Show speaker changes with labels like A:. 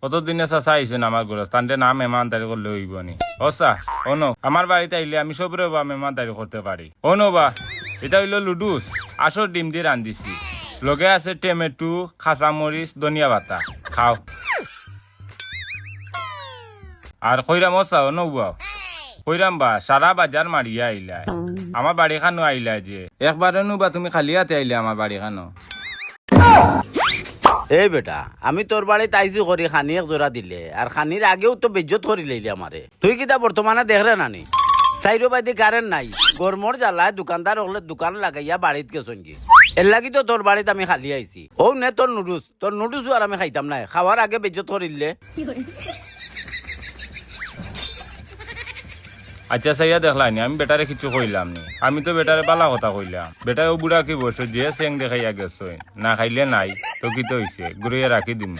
A: কতদিনে চাচা আইছেন আমার ঘরে তান্তে না মেহমানদারি করলে হইব নি অসা অনো আমার বাড়িতে আইলে আমি সবরে বা মেহমানদারি করতে পারি অনো বা এটা হইলো লুডুস আসর ডিম দিয়ে রান্ধিছি লগে আছে টমেটো কাঁচামরিচ ধনিয়া পাতা খাও আর কইরাম অসা অনো বাও কইরাম বা সারা বাজার মারিয়া আইলাই আমার বাড়ি খানো আইলা যে একবারে বা তুমি খালি হাতে আইলে আমার বাড়ি খানো
B: এই বেটা আমি তোর বাড়ি তাইজি করি খানি এক জোড়া দিলে আর খানির আগেও তো বেজ্জত করি লইলি আমারে তুই কিতা বর্তমানে দেখরে নানি সাইরো বাইদি কারেন্ট নাই গরমর জ্বালায় দোকানদার হলে দোকান লাগাইয়া বাড়িত গেছন কি এর লাগি তো তোর বাড়িতে আমি খালি আইছি ও নে তোর নুডুস আর আমি খাইতাম না খাওয়ার আগে বেজ্জত করিলে
A: আচ্ছা সাইয়া দেখলানি আমি বেটারে কিছু কইলাম নি আমি তো বেটারে বালা কথা কইলাম বেটারে ও বুড়া কি বসে যে সেং দেখাইয়া গেছ না খাইলে নাই তো কি তো হইছে ঘুরিয়ে রাখি দিম